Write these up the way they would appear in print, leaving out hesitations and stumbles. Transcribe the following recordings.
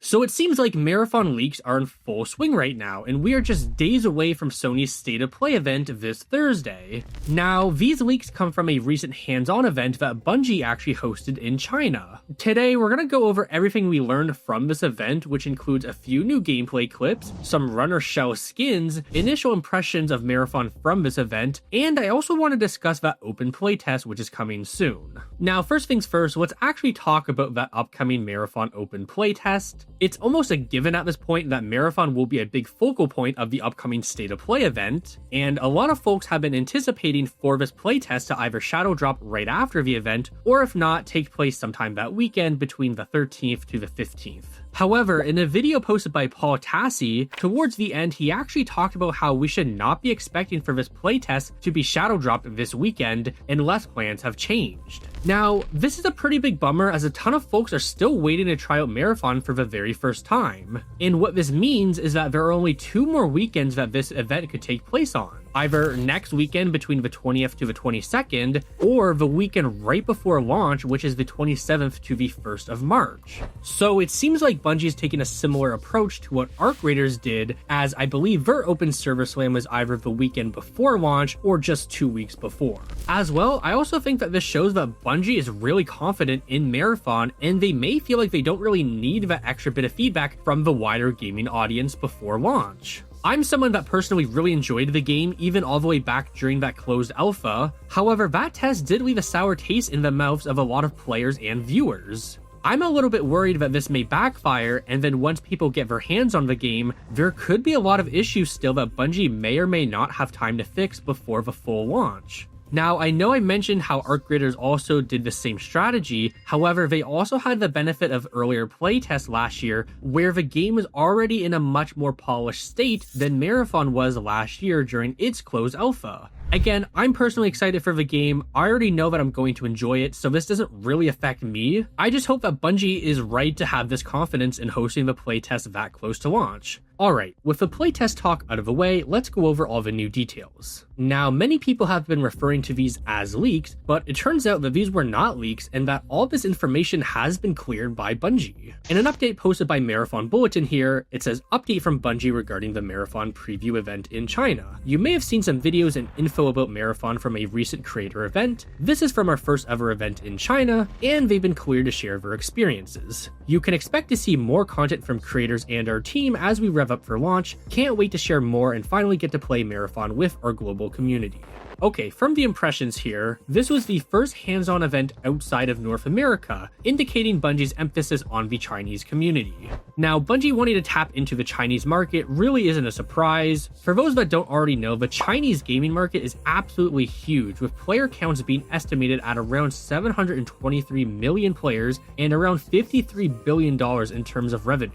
So it seems like Marathon leaks are in full swing right now, and we are just days away from Sony's State of Play event this Thursday. Now, these leaks come from a recent hands-on event that Bungie actually hosted in China. Today, we're gonna go over everything we learned from this event, which includes a few new gameplay clips, some runner shell skins, initial impressions of Marathon from this event, and I also want to discuss that open playtest which is coming soon. Now, first things first, let's actually talk about that upcoming Marathon open playtest. It's almost a given at this point that Marathon will be a big focal point of the upcoming State of Play event, and a lot of folks have been anticipating for this playtest to either shadow drop right after the event, or if not, take place sometime that weekend between the 13th to the 15th. However, in a video posted by Paul Tassi, towards the end he actually talked about how we should not be expecting for this playtest to be shadow dropped this weekend unless plans have changed. Now, this is a pretty big bummer as a ton of folks are still waiting to try out Marathon for the very first time. And what this means is that there are only 2 more weekends that this event could take place on. Either next weekend between the 20th to the 22nd, or the weekend right before launch, which is the 27th to the 1st of March. So it seems like Bungie is taking a similar approach to what Arc Raiders did, as I believe their open server slam was either the weekend before launch or just 2 weeks before. As well, I also think that this shows that Bungie is really confident in Marathon, and they may feel like they don't really need that extra bit of feedback from the wider gaming audience before launch. I'm someone that personally really enjoyed the game, even all the way back during that closed alpha. However, that test did leave a sour taste in the mouths of a lot of players and viewers. I'm a little bit worried that this may backfire, and then once people get their hands on the game, there could be a lot of issues still that Bungie may or may not have time to fix before the full launch. Now, I know I mentioned how Arc Raiders also did the same strategy, however, they also had the benefit of earlier playtests last year, where the game was already in a much more polished state than Marathon was last year during its closed alpha. Again, I'm personally excited for the game. I already know that I'm going to enjoy it, so this doesn't really affect me. I just hope that Bungie is right to have this confidence in hosting the playtest that close to launch. Alright, with the playtest talk out of the way, let's go over all the new details. Now, many people have been referring to these as leaks, but it turns out that these were not leaks and that all this information has been cleared by Bungie. In an update posted by Marathon Bulletin here, it says update from Bungie regarding the Marathon preview event in China. You may have seen some videos and info about Marathon from a recent creator event. This is from our first ever event in China, and they've been cleared to share their experiences. You can expect to see more content from creators and our team as we rev up for launch. Can't wait to share more and finally get to play Marathon with our global community. Okay, from the impressions here, this was the first hands-on event outside of North America, indicating Bungie's emphasis on the Chinese community. Now, Bungie wanting to tap into the Chinese market really isn't a surprise. For those that don't already know, the Chinese gaming market is absolutely huge, with player counts being estimated at around 723 million players and around $53 billion in terms of revenue.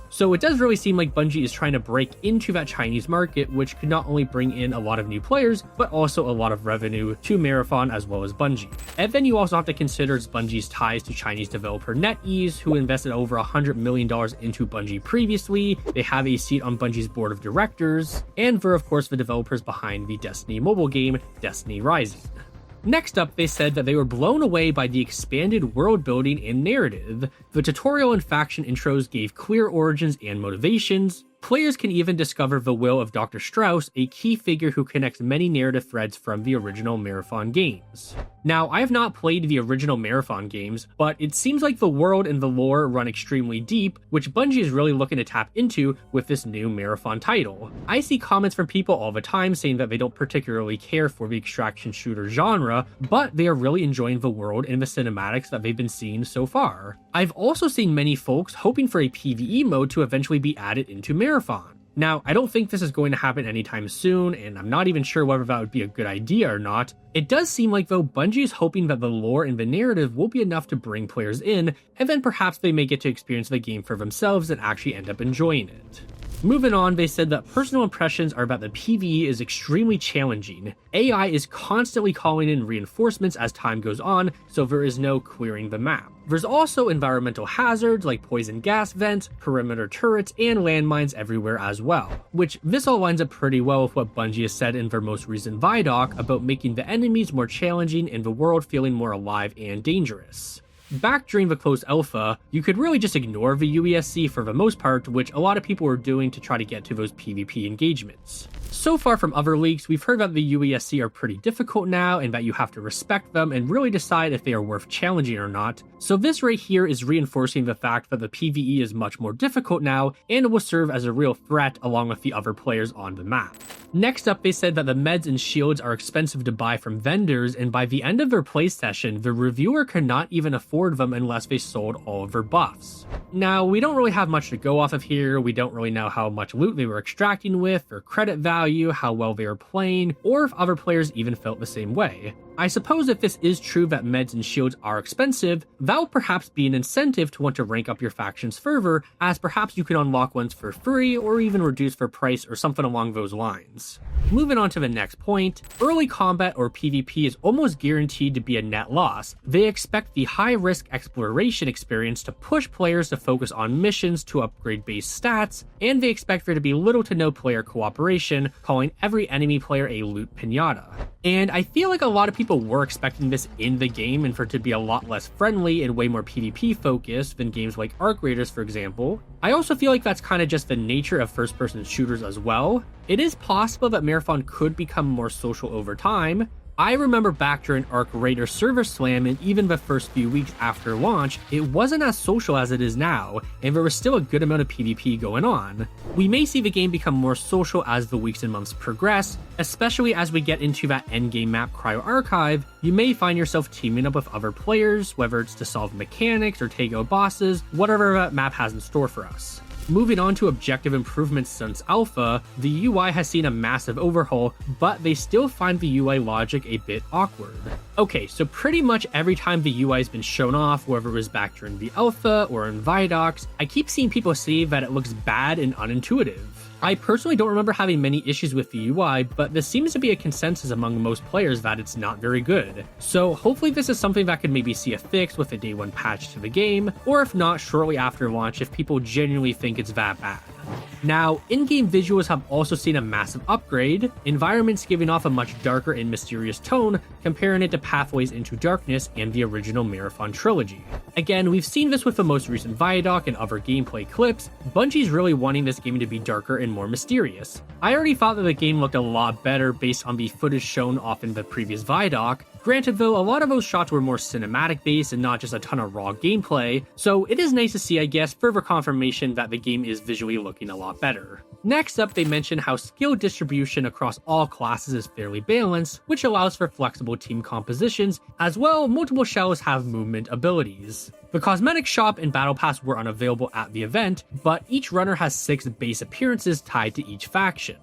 So it does really seem like Bungie is trying to break into that Chinese market, which could not only bring in a lot of new players, but also a lot of revenue to Marathon as well as Bungie. And then you also have to consider Bungie's ties to Chinese developer NetEase, who invested over $100 million into Bungie previously. They have a seat on Bungie's board of directors, and they're of course the developers behind the Destiny mobile game, Destiny Rising. Next up, they said that they were blown away by the expanded world building and narrative. The tutorial and faction intros gave clear origins and motivations. Players can even discover the will of Dr. Strauss, a key figure who connects many narrative threads from the original Marathon games. Now, I have not played the original Marathon games, but it seems like the world and the lore run extremely deep, which Bungie is really looking to tap into with this new Marathon title. I see comments from people all the time saying that they don't particularly care for the extraction shooter genre, but they are really enjoying the world and the cinematics that they've been seeing so far. I've also seen many folks hoping for a PvE mode to eventually be added into Marathon. Now, I don't think this is going to happen anytime soon, and I'm not even sure whether that would be a good idea or not. It does seem like though Bungie is hoping that the lore and the narrative will be enough to bring players in, and then perhaps they may get to experience the game for themselves and actually end up enjoying it. Moving on, they said that personal impressions are that the PvE is extremely challenging. AI is constantly calling in reinforcements as time goes on, so there is no clearing the map. There's also environmental hazards like poison gas vents, perimeter turrets, and landmines everywhere as well, which this all lines up pretty well with what Bungie has said in their most recent Vidoc about making the enemies more challenging and the world feeling more alive and dangerous. Back during the closed alpha, you could really just ignore the UESC for the most part, which a lot of people were doing to try to get to those PvP engagements. So far from other leaks, we've heard that the UESC are pretty difficult now and that you have to respect them and really decide if they are worth challenging or not. So this right here is reinforcing the fact that the PvE is much more difficult now and will serve as a real threat along with the other players on the map. Next up, they said that the meds and shields are expensive to buy from vendors, and by the end of their play session, the reviewer could not even afford them unless they sold all of their buffs. Now, we don't really have much to go off of here. We don't really know how much loot they were extracting with, or credit value, how well they were playing, or if other players even felt the same way. I suppose if this is true that meds and shields are expensive, that will perhaps be an incentive to want to rank up your factions further, as perhaps you can unlock ones for free or even reduce their price or something along those lines. Moving on to the next point, early combat or PvP is almost guaranteed to be a net loss. They expect the high-risk exploration experience to push players to focus on missions to upgrade base stats, and they expect there to be little to no player cooperation, calling every enemy player a loot pinata. And I feel like a lot of people were expecting this in the game and for it to be a lot less friendly and way more PvP focused than games like Arc Raiders, for example. I also feel like that's kind of just the nature of first-person shooters as well. It is possible that Marathon could become more social over time. I remember back during Arc Raider Server Slam and even the first few weeks after launch, it wasn't as social as it is now, and there was still a good amount of PvP going on. We may see the game become more social as the weeks and months progress, especially as we get into that endgame map Cryo Archive. You may find yourself teaming up with other players, whether it's to solve mechanics or take out bosses, whatever that map has in store for us. Moving on to objective improvements since alpha, the UI has seen a massive overhaul, but they still find the UI logic a bit awkward. Okay, so pretty much every time the UI has been shown off, whether it was back during the alpha or in Vidocs, I keep seeing people say that it looks bad and unintuitive. I personally don't remember having many issues with the UI, but this seems to be a consensus among most players that it's not very good. So hopefully this is something that could maybe see a fix with a day one patch to the game, or if not, shortly after launch if people genuinely think it's that bad. Now, in-game visuals have also seen a massive upgrade, environments giving off a much darker and mysterious tone, comparing it to Pathways into Darkness and the original Marathon trilogy. Again, we've seen this with the most recent Vidoc and other gameplay clips. Bungie's really wanting this game to be darker and more mysterious. I already thought that the game looked a lot better based on the footage shown off in the previous Vidoc. Granted though, a lot of those shots were more cinematic based and not just a ton of raw gameplay, so it is nice to see, I guess, further confirmation that the game is visually looking a lot better. Next up, they mention how skill distribution across all classes is fairly balanced, which allows for flexible team compositions, as well multiple shells have movement abilities. The cosmetic shop and battle pass were unavailable at the event, but each runner has 6 base appearances tied to each faction.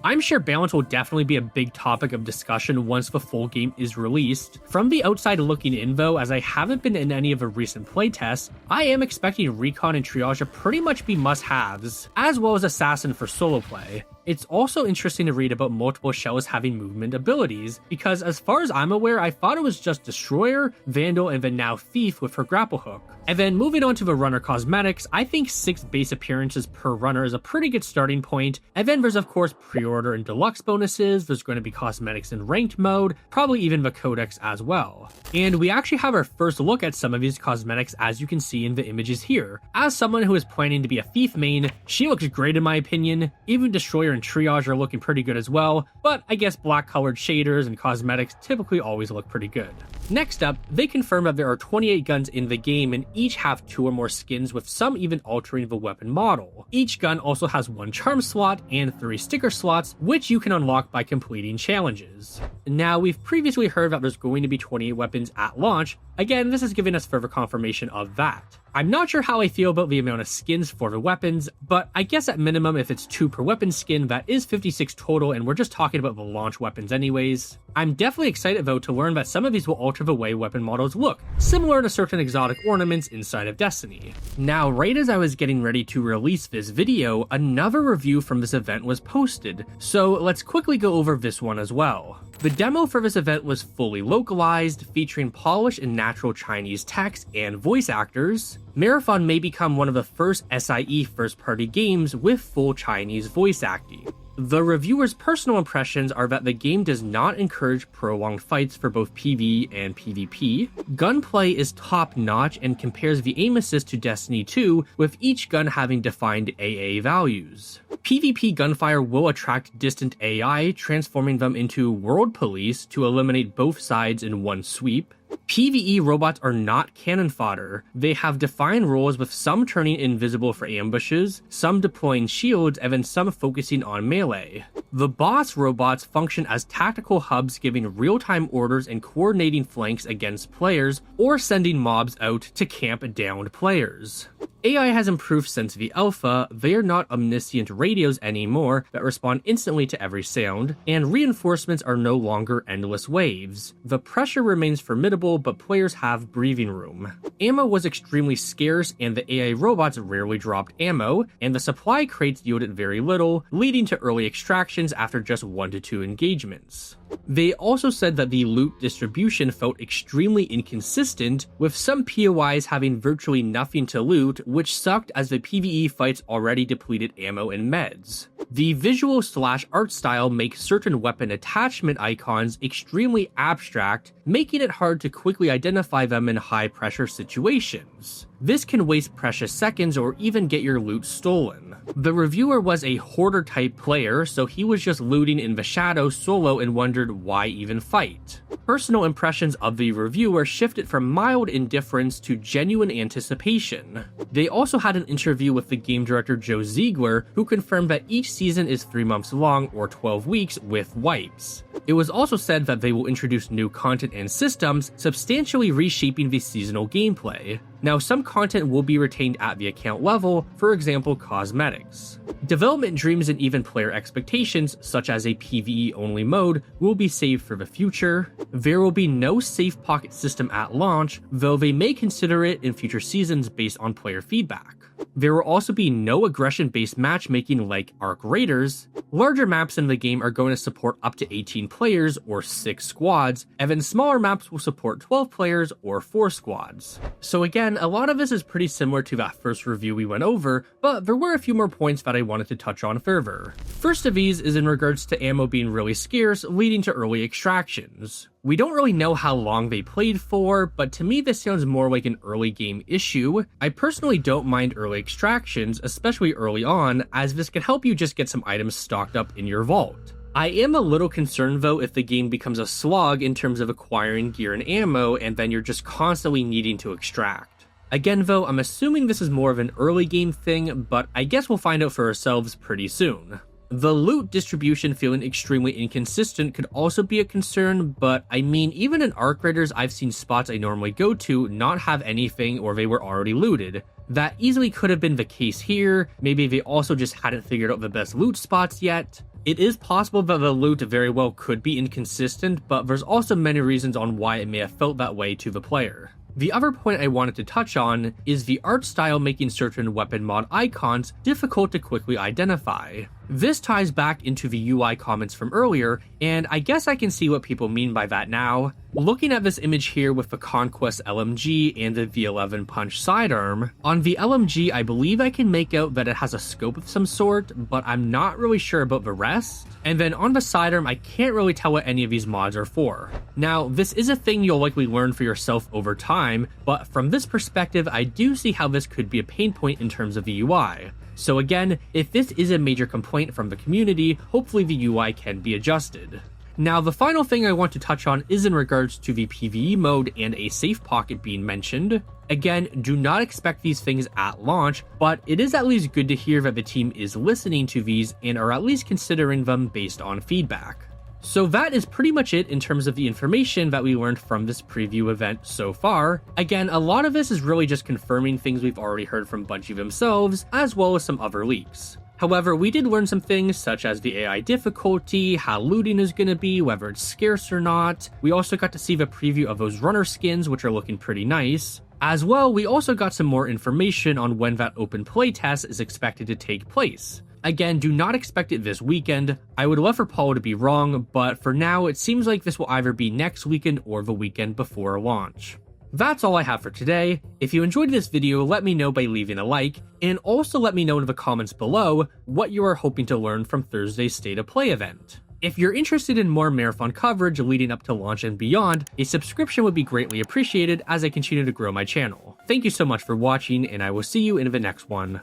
I'm sure balance will definitely be a big topic of discussion once the full game is released. From the outside looking in though, as I haven't been in any of the recent playtests, I am expecting Recon and Triage to pretty much be must-haves, as well as Assassin for solo play. It's also interesting to read about multiple shells having movement abilities, because as far as I'm aware, I thought it was just Destroyer, Vandal, and then now Thief with her grapple hook. And then moving on to the runner cosmetics, I think 6 base appearances per runner is a pretty good starting point, and then there's of course pre-order and deluxe bonuses, there's going to be cosmetics in ranked mode, probably even the codex as well. And we actually have our first look at some of these cosmetics as you can see in the images here. As someone who is planning to be a Thief main, she looks great in my opinion, even Destroyer and Triage are looking pretty good as well, but I guess black colored shaders and cosmetics typically always look pretty good. Next up, they confirm that there are 28 guns in the game and each have 2 or more skins, with some even altering the weapon model. Each gun also has 1 charm slot and 3 sticker slots, which you can unlock by completing challenges. Now, we've previously heard that there's going to be 28 weapons at launch. Again, this is giving us further confirmation of that. I'm not sure how I feel about the amount of skins for the weapons, but I guess at minimum if it's 2 per weapon skin, that is 56 total, and we're just talking about the launch weapons anyways. I'm definitely excited though to learn that some of these will alter the way weapon models look, similar to certain exotic ornaments inside of Destiny. Now, right as I was getting ready to release this video, another review from this event was posted, so let's quickly go over this one as well. The demo for this event was fully localized, featuring polished and natural Chinese text and voice actors. Marathon may become one of the first SIE first-party games with full Chinese voice acting. The reviewer's personal impressions are that the game does not encourage prolonged fights for both PvE and PvP. Gunplay is top-notch and compares the aim assist to Destiny 2, with each gun having defined AA values. PvP gunfire will attract distant AI, transforming them into world police to eliminate both sides in one sweep. PvE robots are not cannon fodder. They have defined roles, with some turning invisible for ambushes, some deploying shields, and then some focusing on melee. The boss robots function as tactical hubs, giving real-time orders and coordinating flanks against players, or sending mobs out to camp downed players. AI has improved since the alpha. They are not omniscient radios anymore that respond instantly to every sound, and reinforcements are no longer endless waves. The pressure remains formidable, but players have breathing room. Ammo was extremely scarce, and the AI robots rarely dropped ammo, and the supply crates yielded very little, leading to early extractions after just 1 to 2 engagements. They also said that the loot distribution felt extremely inconsistent, with some POIs having virtually nothing to loot, which sucked as the PvE fights already depleted ammo and meds. The visual/art style makes certain weapon attachment icons extremely abstract, making it hard to quickly identify them in high-pressure situations. This can waste precious seconds or even get your loot stolen. The reviewer was a hoarder-type player, so he was just looting in the shadows solo and wondered why even fight. Personal impressions of the reviewer shifted from mild indifference to genuine anticipation. They also had an interview with the game director Joe Ziegler, who confirmed that each season is 3 months long or 12 weeks with wipes. It was also said that they will introduce new content and systems, substantially reshaping the seasonal gameplay. Now, some content will be retained at the account level, for example cosmetics. Development dreams and even player expectations, such as a PvE-only mode, will be saved for the future. There will be no safe pocket system at launch, though they may consider it in future seasons based on player feedback. There will also be no aggression-based matchmaking like Arc Raiders. Larger maps in the game are going to support up to 18 players or 6 squads, and then smaller maps will support 12 players or 4 squads. So again, a lot of this is pretty similar to that first review we went over, but there were a few more points that I wanted to touch on further. First of these is in regards to ammo being really scarce, leading to early extractions. We don't really know how long they played for, but to me this sounds more like an early game issue. I personally don't mind early extractions, especially early on, as this can help you just get some items stocked up in your vault. I am a little concerned though if the game becomes a slog in terms of acquiring gear and ammo, and then you're just constantly needing to extract. Again though, I'm assuming this is more of an early game thing, but I guess we'll find out for ourselves pretty soon. The loot distribution feeling extremely inconsistent could also be a concern, but I mean, even in Arc Raiders, I've seen spots I normally go to not have anything or they were already looted. That easily could have been the case here. Maybe they also just hadn't figured out the best loot spots yet. It is possible that the loot very well could be inconsistent, but there's also many reasons on why it may have felt that way to the player. The other point I wanted to touch on is the art style making certain weapon mod icons difficult to quickly identify. This ties back into the UI comments from earlier, and I guess I can see what people mean by that now. Looking at this image here with the Conquest LMG and the V11 Punch sidearm, on the LMG I believe I can make out that it has a scope of some sort, but I'm not really sure about the rest. And then on the sidearm I can't really tell what any of these mods are for. Now this is a thing you'll likely learn for yourself over time, but from this perspective I do see how this could be a pain point in terms of the UI. So again, if this is a major complaint from the community, hopefully the UI can be adjusted. Now, the final thing I want to touch on is in regards to the PvE mode and a safe pocket being mentioned. Again, do not expect these things at launch, but it is at least good to hear that the team is listening to these and are at least considering them based on feedback. So that is pretty much it in terms of the information that we learned from this preview event so far. Again, a lot of this is really just confirming things we've already heard from Bungie themselves, as well as some other leaks. However, we did learn some things such as the AI difficulty, how looting is going to be, whether it's scarce or not. We also got to see the preview of those runner skins, which are looking pretty nice. As well, we also got some more information on when that open playtest is expected to take place. Again, do not expect it this weekend. I would love for Paul to be wrong, but for now, it seems like this will either be next weekend or the weekend before launch. That's all I have for today. If you enjoyed this video, let me know by leaving a like, and also let me know in the comments below what you are hoping to learn from Thursday's State of Play event. If you're interested in more Marathon coverage leading up to launch and beyond, a subscription would be greatly appreciated as I continue to grow my channel. Thank you so much for watching, and I will see you in the next one.